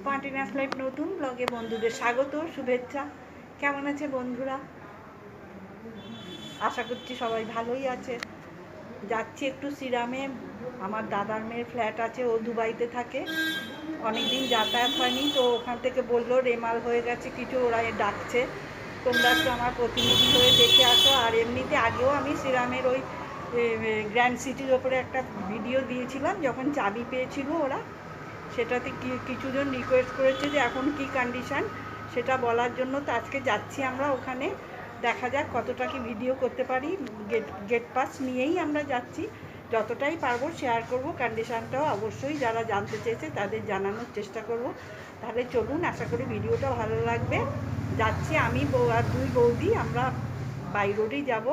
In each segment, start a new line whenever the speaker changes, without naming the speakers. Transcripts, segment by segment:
Spontaneous life নতুন ব্লগে বন্ধুদের স্বাগত, শুভেচ্ছা। কেমন আছে বন্ধুরা? আশা করছি সবাই ভালোই আছে। যাচ্ছি একটু সিরামে, আমার দাদার মেয়ের ফ্ল্যাট আছে, ও দুবাইতে থাকে, অনেকদিন যাতায়াত হয়নি, তো ওখান থেকে বললো রেমাল হয়ে গেছে কিছু, ওরা ডাকছে, তোমরা একটু আমার প্রতিনিধি হয়ে দেখে আসো। আর এমনিতে আগেও আমি সিরামের ওই গ্র্যান্ড সিটির ওপরে একটা ভিডিও দিয়েছিলাম যখন চাবি পেয়েছিল ওরা, সেটাতে কিছুজন রিকোয়েস্ট করেছে যে এখন কি কন্ডিশান সেটা বলার জন্য। তো আজকে যাচ্ছি আমরা ওখানে, দেখা যাক কতটা কি ভিডিও করতে পারি। গেট পাস নিয়েই আমরা যাচ্ছি, যতটাই পারবো শেয়ার করব। কন্ডিশানটাও অবশ্যই যারা জানতে চেয়েছে তাদের জানানোর চেষ্টা করব। তাহলে চলুন, আশা করি ভিডিওটা ভালো লাগবে। যাচ্ছি আমি আর দুই বৌদি, আমরা বাই রোডেই যাবো।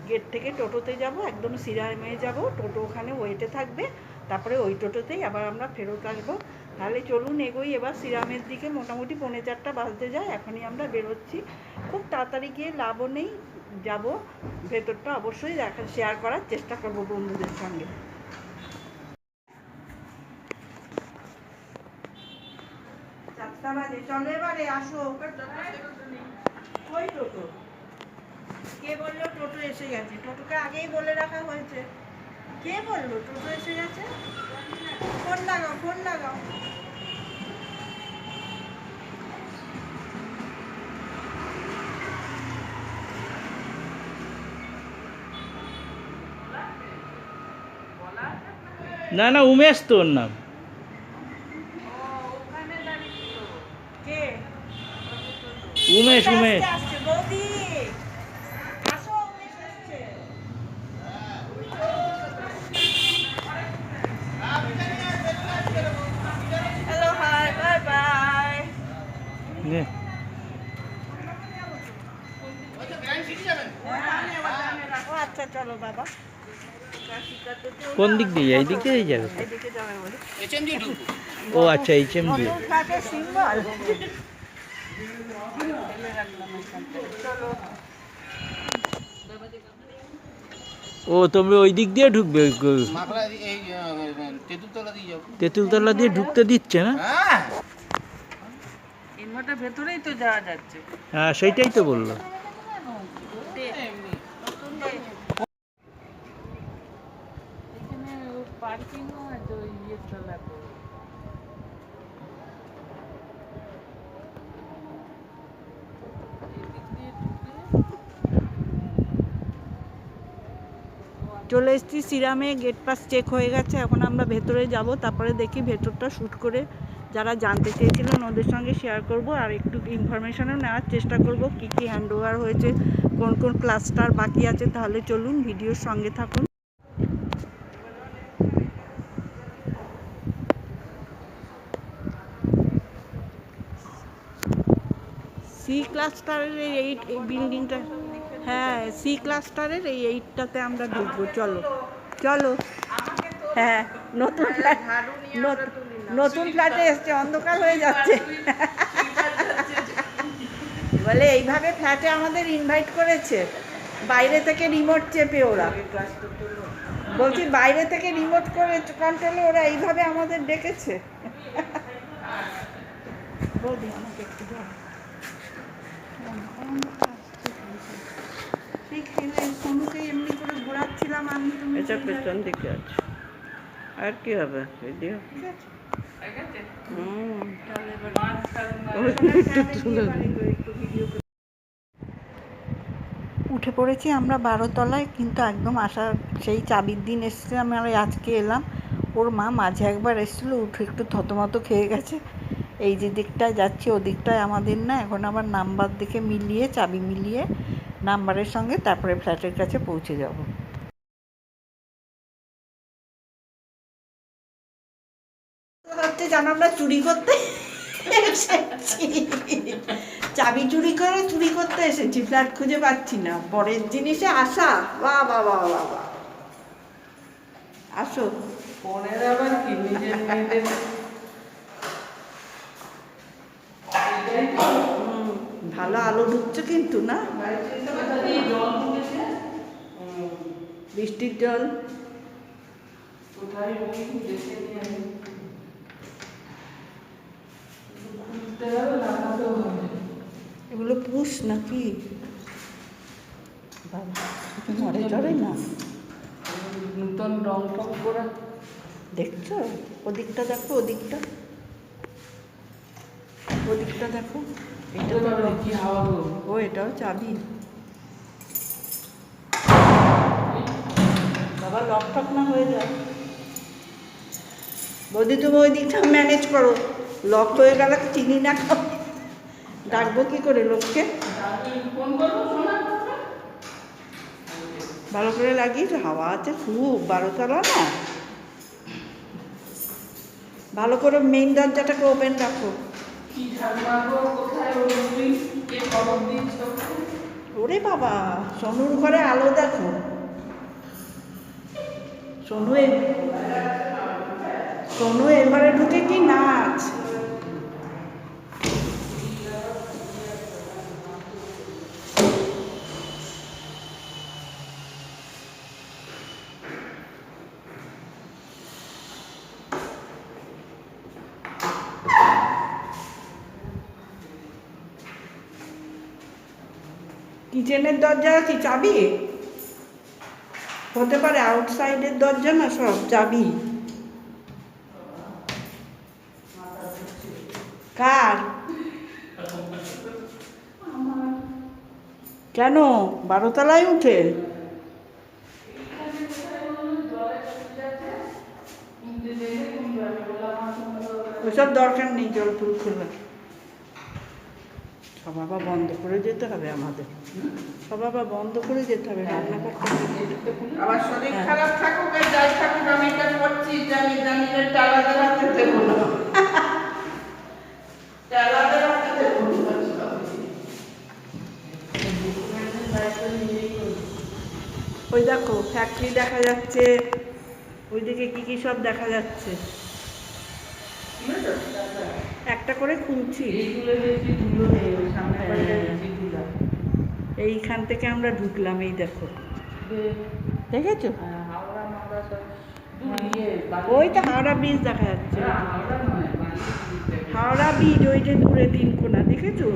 গেট থেকে টোটোতে যাব, একদম সিরামে যাব, টোটো ওখানে ওয়েটে থাকবে, তারপরে ওই টোটোতেই আবার আমরা ফেরত আসবো। তাহলে চলুন এগোই এবার সিরামের দিকে। মোটামুটি 3:45 বাজতে যায়, এখনই আমরা বেরোচ্ছি। খুব তাড়াতাড়ি গিয়ে লাভও নেই, যাব ভেতরটা অবশ্যই শেয়ার করার চেষ্টা করব বন্ধুদের সঙ্গে। চলো এবারে আসো। ওই টোটো কে বললো টোটো এসে গেছে? টোটোকে আগেই বলে রাখা হয়েছে। কে বললো টোটো এসে গেছে? ফোন লাগাও, ফোন লাগাও।
না না, উমেশ তো ওর নাম।
কে?
উমেশ উমেশ।
আসছে বৌদি, আসো, উমেশ আসছে। Hello, hi, bye bye.
নে।
ও আচ্ছা, চলো বাবা।
কোন দিক দিয়ে? এই দিক দিয়ে যাবে?
এদিকে যাবে বলে।
ও আচ্ছা, HMD।
নতুন ফ্ল্যাটের সিম্বল। চলো।
ও তোমরা ওই দিক দিয়ে ঢুকবে? তেঁতুলতলা দিয়ে ঢুকতে দিচ্ছে না?
ইনভার্টার ভেতরেই তো যাওয়া যাচ্ছে।
হ্যাঁ, সেইটাই তো বললো।
এখানে পার্কিংও আছে ওই তলাতে। চলে এসেছি সিরামে, গেট পাস চেক হয়ে গেছে, এখন আমরা ভেতরে যাব, তারপরে দেখি ভেতরটা শ্যুট করে যারা জানতে চেয়েছিলেন ওদের সঙ্গে শেয়ার করব, আর একটু ইনফরমেশনও নেওয়ার চেষ্টা করব কী কী হ্যান্ডওভার হয়েছে, কোন কোন ক্লাসটার বাকি আছে। তাহলে চলুন ভিডিওর সঙ্গে থাকুন। সি ক্লাস্টারের এই বিল্ডিংটা, হ্যাঁ সি ক্লাস্টারের এই 8টাতে আমরা ঢুকবো। চলো চলো। হ্যাঁ, নতুন ফ্ল্যাট, নতুন ফ্ল্যাটে এসছে, অন্ধকার হয়ে যাচ্ছে। বলে এইভাবে ফ্ল্যাটে আমাদের ইনভাইট করেছে, বাইরে থেকে রিমোট চেপে ওরা। বলছি বাইরে থেকে রিমোট করে কন্ট্রোলে ওরা এইভাবে আমাদের ডেকেছে। বৌদি আমাকে একটু দাও। সোনুকে এমনি করে ঘোরাচ্ছিলাম আমি, তুমি
এটা পেছন দিকে আছে, আর কি হবে? ভিডিও উঠে পড়েছি আমরা 12 তলায়, কিন্তু একদম আসার সেই চাবির দিন এসেছিলাম, আমরা আজকে এলাম। ওর মা মাঝে একবার এসেছিলো, উঠে একটু থতমত খেয়ে গেছে। এই যে দিকটায় যাচ্ছি ও দিকটায় আমাদের না, এখন আবার নাম্বার দেখে মিলিয়ে, চাবি মিলিয়ে নাম্বারের সঙ্গে তারপরে ফ্ল্যাটের কাছে পৌঁছে যাব। জানো আমরা চুরি করতে এসেছি, চাবি চুরি করতে এসেছি, ফ্ল্যাট খুঁজে পাচ্ছি না, পরের জিনিসে আসা। বাহ বাহ বাহ বাহ বাহ, আসো। পরের আবার কি, নিজের মেয়েদের ভালো আলো ঢুকছে কিন্তু না, বৃষ্টির জল। কোথায়
এগুলো পুষ নাকি? বাবা কিছু নড়ে চড়ে না।
নূতন রং টং করা।
দেখছো ওদিকটা দেখো, ওদিকটা ওদিকটা দেখো। এটা তো
কি হাওয়া গো।
ও এটাও চাবি। বাবা লক টক না হয়ে যায়। বৌদি তুমি ওই দিকটা ম্যানেজ করো, লক হয়ে গেলে চিনি না খাও, ডাকবো কি করে লোককে?
ফোন করবো শোনা।
ভালো করে লাগিয়েছো, হাওয়া আছে খুব, 12তলা না। ভালো করে মেইন দরজাটাকে ওপেন রাখো।
কি ঠাকুমা কোথায় ওই কে খবর দিচ্ছ?
ওরে বাবা সোনুর ঘরে আলো দেখো। সোনু সোনু এ ঘরে ঢুকে কি নাচ। কিচেনের দরজা কি চাবি? হতে পারে আউটসাইডের দরজা না, সব চাবি। কার? কেন 12তলায় উঠে? ওইসব দরকার নেই, জল ফুল খোলা। সব আবার বন্ধ করে যেতে হবে আমাদের, সব আবার বন্ধ করে যেতে হবে, রান্না করতে হবে।
আমার শরীর খারাপ থাকুক আর যাই থাকুক আমি এটা করছি, জানি জানি যে টালাদের হাতে দেবো না। টালাদের হাতে দেবো না।
ওই দেখো ফ্যাক্টরি দেখা যাচ্ছে, ওইদিকে কি কি সব দেখা যাচ্ছে। একটা করে খুলছি।
এইগুলো বেশি ধুলো নেই, ওই সামনে বাড়িটা বেশি ধুলা।
এইখান থেকে আমরা ঢুকলাম, এই দেখো দেখেছো?
হাওড়া মাওড়া সব ইয়ে
ওই তো হাওড়া ব্রিজ দেখা যাচ্ছে,
হাওড়া নয়
হাওড়া ব্রিজ ওই যে দূরে 3 কোনা দেখেছো?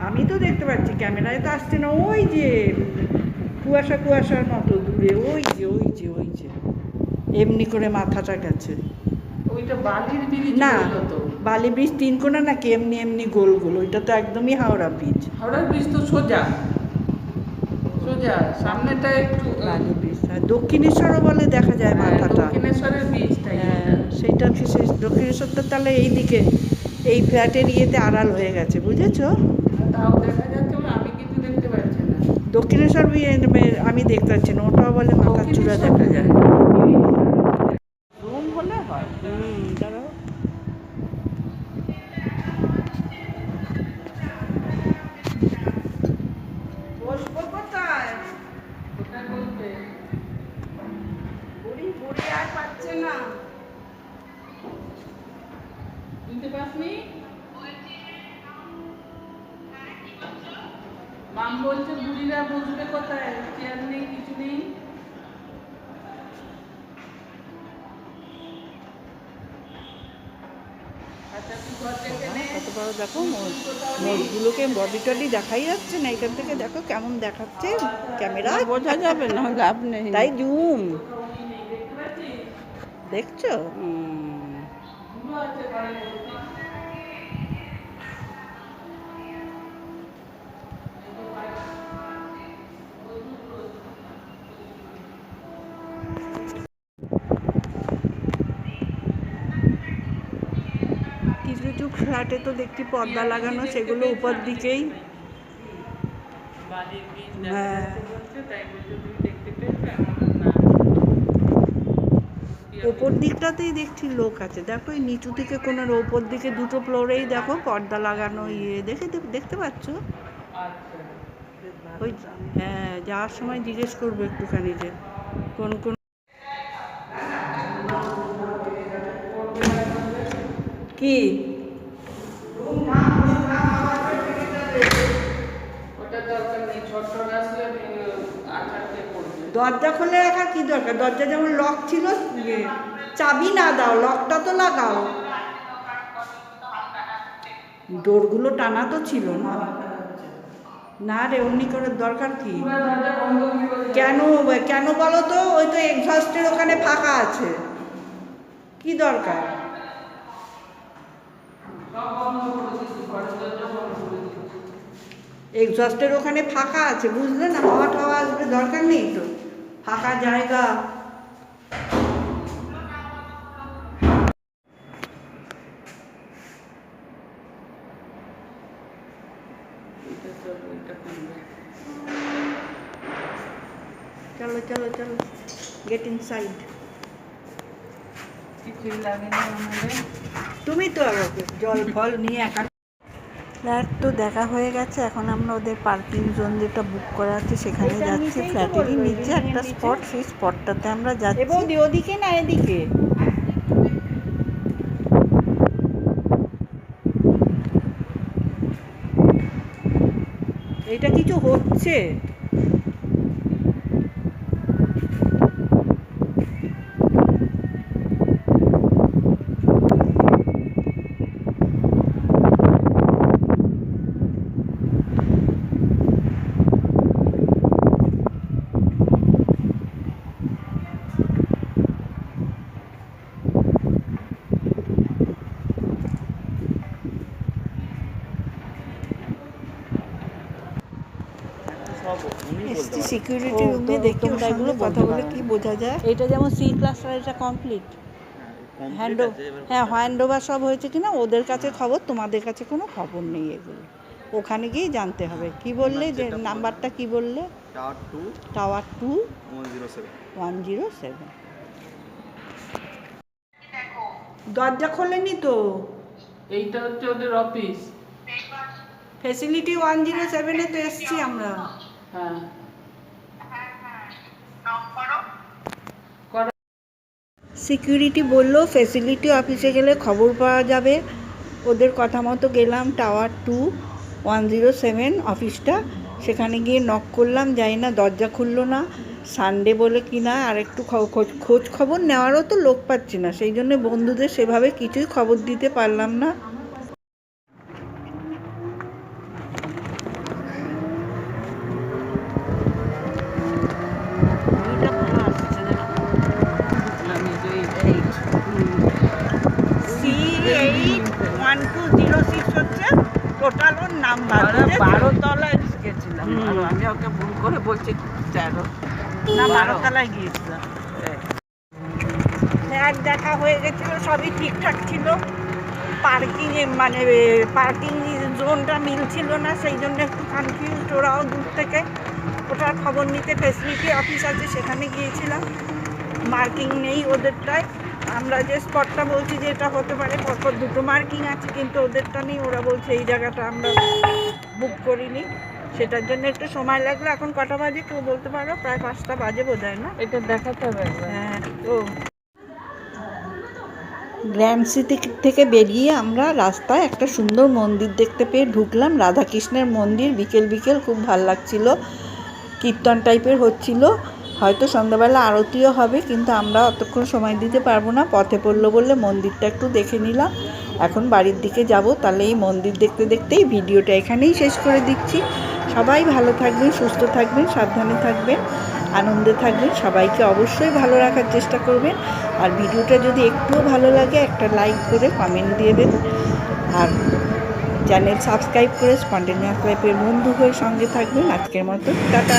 আমি তো দেখতে পাচ্ছি, ক্যামেরায় তো আসছে না। ওই যে কুয়াশা কুয়াশার মতো দূরে, ওই যে ওই যে ওই যে এমনি করে মাথাটা গেছে।
ওইটা বালির ব্রিজ
না
বললো তো।
বালি ব্রিজ 3 কোনা নাকি এমনি এমনি গোল গোল, ওইটা তো একদমই হাওড়া ব্রিজ।
হাওড়া ব্রিজ তো সোজা সোজা, সামনেটা একটু
বালি ব্রিজ দক্ষিণেশ্বরও বলে দেখা যায় মাথাটা।
দক্ষিণেশ্বরের ব্রিজটাই
সেইটা সেই দক্ষিণেশ্বরটা তাহলে এই দিকে এই ফ্ল্যাটের ইয়েতে আড়াল হয়ে গেছে, বুঝেছো?
তাও দেখা যাচ্ছে, আমি কিন্তু দেখতে পাচ্ছি না।
দক্ষিণেশ্বর আমি দেখতে পাচ্ছি না, ওটাও বলে মাথার চূড়া দেখা যায়।
রুম হলে হয়।
দাঁড়াও। বসবো কোথায়?
কোথায় বলতে
বুড়ি বুড়ি আর পাচ্ছে না।
শুনতে পাসনি? মাম বলছে বুড়িরা বসবে কোথায়, চেয়ার নেই কিছু নেই। আচ্ছা তুই ঘর থেকে নে।
কত বড় দেখো মোড়গুলোকে, বডি টডি দেখাই যাচ্ছে না এখান থেকে, দেখো কেমন দেখাচ্ছে ক্যামেরা,
বোঝা যাবে না, লাভ নেই।
তাই জুম
দেখতে পাচ্ছিস?
দেখছো?
ধুলো আছে ঘরের মধ্যে।
কিছু কিছু ফ্ল্যাটে তো দেখছি পর্দা লাগানো, সেগুলো উপর দিকেই।
বালির ব্রিজ
হ্যাঁ।
দেখা যাচ্ছে বলছে, তাই বলছে তুমি দেখতে পেয়েছো? আমার না।
ওপর দিকটাতেই দেখছি লোক আছে, দেখো এই নিচু থেকে কোনার ওপর দিকে 2টো ফ্লোরেই দেখো পর্দা লাগানো ইয়ে দেখতে পাচ্ছ?
আচ্ছা
ওই হ্যাঁ, যাওয়ার সময় জিজ্ঞেস করবো একটুখানি যে কোন কোন কি।
ওটা দরকার নেই, ছোট আসলে আচারতে পড়বে।
দরজা খুলে রাখার কি দরকার? দরজা যেমন লক ছিল, চাবি না দাও, লকটা তো লাগাও। ডোরগুলো টানা তো ছিল না। না রে, অমনি করার দরকার কি?
পুরো দরজা বন্ধ করে দিয়েছে।
কেন কেন বলো তো? ওই তো এক্সস্টের ওখানে ফাঁকা আছে, কি দরকার?
সব বন্ধ করে দিয়েছে, ঘরের দরজা বন্ধ করে দিয়েছে।
এক্সস্টের ওখানে ফাঁকা আছে, বুঝলে না? হাওয়া টাওয়া আসবে, দরকার নেই তো, ফাঁকা জায়গা।
এটা চলো, এটা করবে।
চলো চলো চলো, গেট ইনসাইড।
কিছুই লাগেনি আমাদের।
তুমি তো আর জল ফল নিয়ে একা।
ফ্ল্যাট তো দেখা হয়ে গেছে, এখন আমরা ওদের পার্কিং জোন যেটা বুক করা আছে সেখানে
এটার
যাচ্ছি।
নিচেই তো
ফ্ল্যাটেরই
বললো,
নিচে একটা
নিচে।
স্পট, সেই স্পটটাতে আমরা
এবং
যাচ্ছি।
ওদিকে না এদিকে, এটা কিছু হচ্ছে।
এসছি সিকিউরিটি
ও,
রুমে,
তো
দেখি ওর
তোমরা এগুলো
সঙ্গে কথা
বলতে
বলে
পারো
কি
না।
বোঝা যায়।
এটা যেমন সি ক্লাস, এটা কমপ্লিট, হ্যান্ড হ্যাঁ হ্যান্ড ওভার সব হয়েছে কিনা ওদের কাছে খবর, তোমাদের কাছে কোনো খবর নেই এগুলো। ওখানে গিয়েই জানতে হবে। কি বললে যে নাম্বারটা কি বললে? টাওয়ার 2 107। দরজা খোলেনি তো।
এইটা হচ্ছে ওদের অফিস।
ফেসিলিটি 107-এ তো এসছি আমরা।
হ্যাঁ,
সিকিউরিটি বলল ফেসিলিটি অফিসে গেলে খবর পাওয়া যাবে। ওদের কথা মতো গেলাম টাওয়ার 2 107 অফিসটা। সেখানে গিয়ে নক করলাম, যাই না দরজা খুললো না। সানডে বলে কি না, আর একটু খোঁজ খবর নেওয়ারও তো লোক পাচ্ছি না, সেই জন্য বন্ধুদের সেভাবে কিছুই খবর দিতে পারলাম না।
আমি যে
C81206 হচ্ছে টোটাল ওর নাম্বার।
12 তলায় গেছিলাম। আর আমি ওকে ভুল করে বলছি 13।
না 12 তলায় গিয়েছিলাম। ফ্ল্যাট দেখা হয়ে গেছিলো, সবই ঠিকঠাক ছিল। পার্কিংয়ে মানে পার্কিং জোনটা মিলছিল না, সেই জন্য একটু কনফিউজড ওরাও দূর থেকে। ওটার খবর নিতে ফেসিলিটি অফিস আছে, সেখানে গিয়েছিলাম। মার্কিং নেই ওদেরটায়। আমরা যে স্পটটা বলছি যে এটা হতে পারে, পরপর দুটো মার্কিং আছে, কিন্তু ওদেরটা নেই। ওরা বলছে এই জায়গাটা আমরা বুক করিনি, সেটার জন্য একটু সময় লাগলো। এখন কটা বাজে কেউ বলতে পারো? প্রায় 5টা বাজে বোধহয়, না?
এটা দেখাতে হবে একবার।
হ্যাঁ। তো
গ্র্যান্ড সিটি থেকে বেরিয়ে আমরা রাস্তায় একটা সুন্দর মন্দির দেখতে পেয়ে ঢুকলাম, রাধাকৃষ্ণের মন্দির। বিকেল বিকেল খুব ভালো লাগছিল, কীর্তন টাইপের হচ্ছিল। হয়তো সন্ধ্যাবেলা আরতিও হবে, কিন্তু আমরা অতক্ষণ সময় দিতে পারবো না, পথে পড়লো বললে মন্দিরটা একটু দেখে নিলাম। এখন বাড়ির দিকে যাব। তাহলে এই মন্দির দেখতে দেখতেই ভিডিওটা এখানেই শেষ করে দিচ্ছি। সবাই ভালো থাকবেন, সুস্থ থাকবেন, সাবধানে থাকবেন, আনন্দে থাকবেন। সবাইকে অবশ্যই ভালো রাখার চেষ্টা করবেন। আর ভিডিওটা যদি একটুও ভালো লাগে একটা লাইক করে কমেন্ট দিয়ে দেবেন। আর চ্যানেল সাবস্ক্রাইব করে স্পন্টেনিয়াস লাইফের বন্ধু হয়ে সঙ্গে থাকবেন। আজকের মতো টাটা।